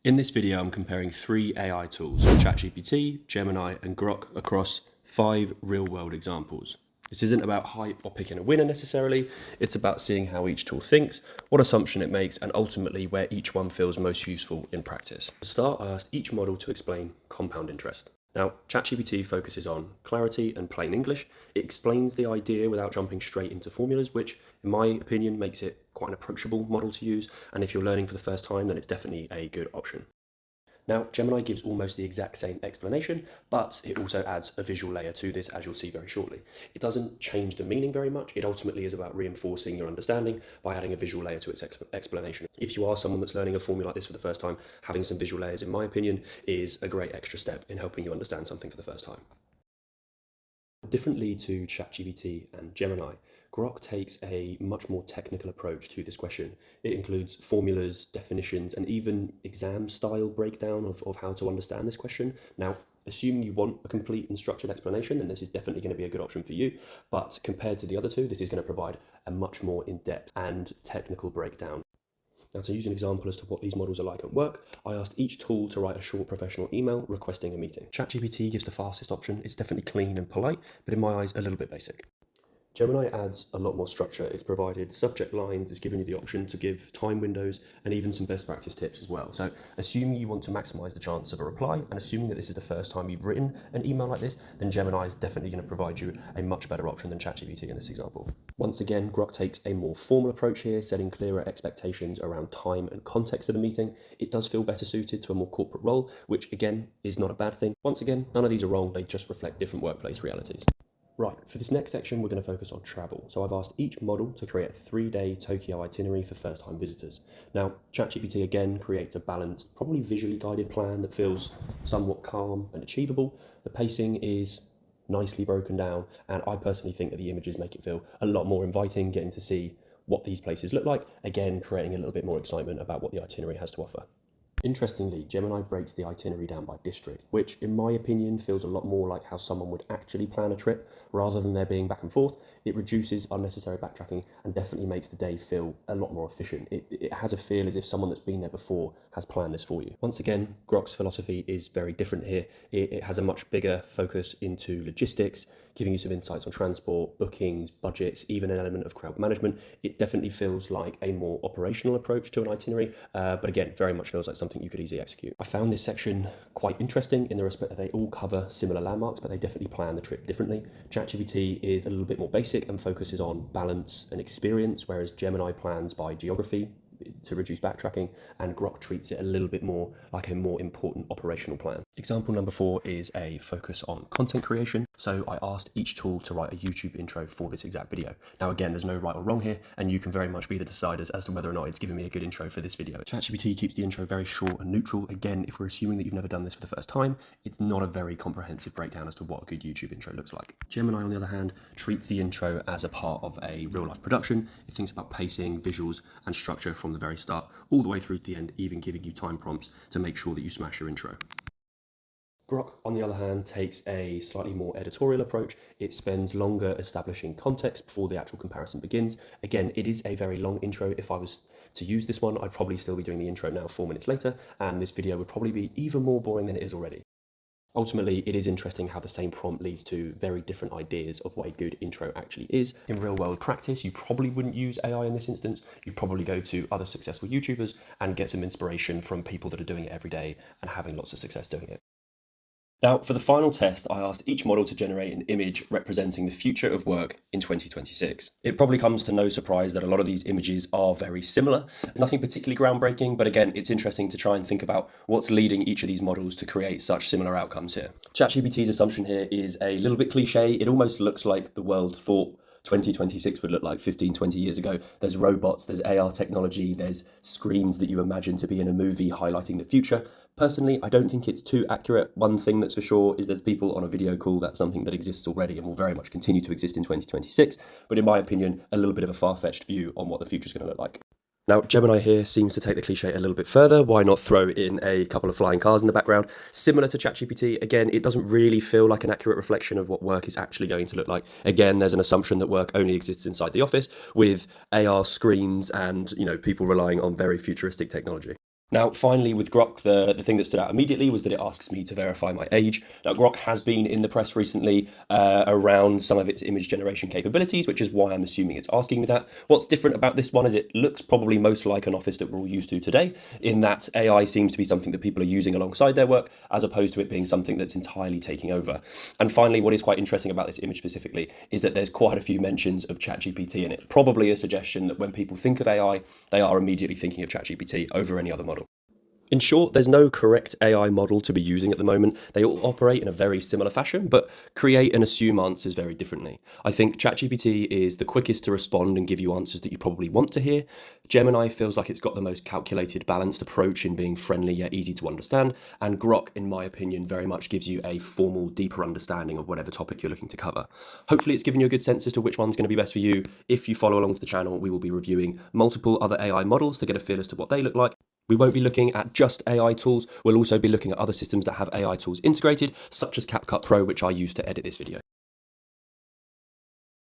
In this video, I'm comparing 3 AI tools, ChatGPT, Gemini, and Grok across 5 real-world examples. This isn't about hype or picking a winner necessarily, it's about seeing how each tool thinks, what assumption it makes, and ultimately where each one feels most useful in practice. To start, I asked each model to explain compound interest. Now, ChatGPT focuses on clarity and plain English. It explains the idea without jumping straight into formulas, which, in my opinion, makes it quite an approachable model to use. And if you're learning for the first time, then it's definitely a good option. Now, Gemini gives almost the exact same explanation, but it also adds a visual layer to this, as you'll see very shortly. It doesn't change the meaning very much. It ultimately is about reinforcing your understanding by adding a visual layer to its explanation. If you are someone that's learning a formula like this for the first time, having some visual layers, in my opinion, is a great extra step in helping you understand something for the first time. Differently to ChatGPT and Gemini, Grok takes a much more technical approach to this question. It includes formulas, definitions, and even exam-style breakdown of how to understand this question. Now, assuming you want a complete and structured explanation, then this is definitely going to be a good option for you. But compared to the other two, this is going to provide a much more in-depth and technical breakdown. Now, to use an example as to what these models are like at work, I asked each tool to write a short professional email requesting a meeting. ChatGPT gives the fastest option. It's definitely clean and polite, but in my eyes, a little bit basic. Gemini adds a lot more structure. It's provided subject lines, it's given you the option to give time windows, and even some best practice tips as well. So assuming you want to maximize the chance of a reply, and assuming that this is the first time you've written an email like this, then Gemini is definitely going to provide you a much better option than ChatGPT in this example. Once again, Grok takes a more formal approach here, setting clearer expectations around time and context of the meeting. It does feel better suited to a more corporate role, which again is not a bad thing. Once again, none of these are wrong, they just reflect different workplace realities. Right, for this next section, we're going to focus on travel. So I've asked each model to create a 3-day Tokyo itinerary for first-time visitors. Now, ChatGPT again creates a balanced, probably visually guided plan that feels somewhat calm and achievable. The pacing is nicely broken down, and I personally think that the images make it feel a lot more inviting, getting to see what these places look like, again, creating a little bit more excitement about what the itinerary has to offer. Interestingly, Gemini breaks the itinerary down by district, which in my opinion feels a lot more like how someone would actually plan a trip, rather than there being back and forth. It reduces unnecessary backtracking and definitely makes the day feel a lot more efficient. It has a feel as if someone that's been there before has planned this for you. Once again, Grok's philosophy is very different here. It has a much bigger focus into logistics, giving you some insights on transport, bookings, budgets, even an element of crowd management. It definitely feels like a more operational approach to an itinerary, but again, very much feels like something you could easily execute. I found this section quite interesting in the respect that they all cover similar landmarks, but they definitely plan the trip differently. ChatGPT is a little bit more basic and focuses on balance and experience, whereas Gemini plans by geography to reduce backtracking, and Grok treats it a little bit more like a more important operational plan. Example number 4 is a focus on content creation. So I asked each tool to write a YouTube intro for this exact video. Now again, there's no right or wrong here, and you can very much be the deciders as to whether or not it's giving me a good intro for this video. ChatGPT keeps the intro very short and neutral. Again, if we're assuming that you've never done this for the first time, it's not a very comprehensive breakdown as to what a good YouTube intro looks like. Gemini, on the other hand, treats the intro as a part of a real-life production. It thinks about pacing, visuals, and structure from the very start all the way through to the end, even giving you time prompts to make sure that you smash your intro. Grok, on the other hand, takes a slightly more editorial approach. It spends longer establishing context before the actual comparison begins. Again, it is a very long intro. If I was to use this one, I'd probably still be doing the intro now 4 minutes later, and this video would probably be even more boring than it is already. Ultimately, it is interesting how the same prompt leads to very different ideas of what a good intro actually is. In real world practice, you probably wouldn't use AI in this instance. You'd probably go to other successful YouTubers and get some inspiration from people that are doing it every day and having lots of success doing it. Now, for the final test, I asked each model to generate an image representing the future of work in 2026. It probably comes to no surprise that a lot of these images are very similar. Nothing particularly groundbreaking, but again, it's interesting to try and think about what's leading each of these models to create such similar outcomes here. ChatGPT's assumption here is a little bit cliche. It almost looks like the world thought 2026 would look like 15, 20 years ago. There's robots, there's AR technology, there's screens that you imagine to be in a movie highlighting the future. Personally, I don't think it's too accurate. One thing that's for sure is there's people on a video call. That's something that exists already and will very much continue to exist in 2026. But in my opinion, a little bit of a far-fetched view on what the future is going to look like. Now, Gemini here seems to take the cliche a little bit further. Why not throw in a couple of flying cars in the background? Similar to ChatGPT, again, it doesn't really feel like an accurate reflection of what work is actually going to look like. Again, there's an assumption that work only exists inside the office with AR screens and, people relying on very futuristic technology. Now, finally, with Grok, the thing that stood out immediately was that it asks me to verify my age. Now, Grok has been in the press recently around some of its image generation capabilities, which is why I'm assuming it's asking me that. What's different about this one is it looks probably most like an office that we're all used to today, in that AI seems to be something that people are using alongside their work, as opposed to it being something that's entirely taking over. And finally, what is quite interesting about this image specifically is that there's quite a few mentions of ChatGPT in it. Probably a suggestion that when people think of AI, they are immediately thinking of ChatGPT over any other model. In short, there's no correct AI model to be using at the moment. They all operate in a very similar fashion, but create and assume answers very differently. I think ChatGPT is the quickest to respond and give you answers that you probably want to hear. Gemini feels like it's got the most calculated, balanced approach in being friendly yet easy to understand. And Grok, in my opinion, very much gives you a formal, deeper understanding of whatever topic you're looking to cover. Hopefully it's given you a good sense as to which one's going to be best for you. If you follow along with the channel, we will be reviewing multiple other AI models to get a feel as to what they look like. We won't be looking at just AI tools, we'll also be looking at other systems that have AI tools integrated, such as CapCut Pro, which I use to edit this video.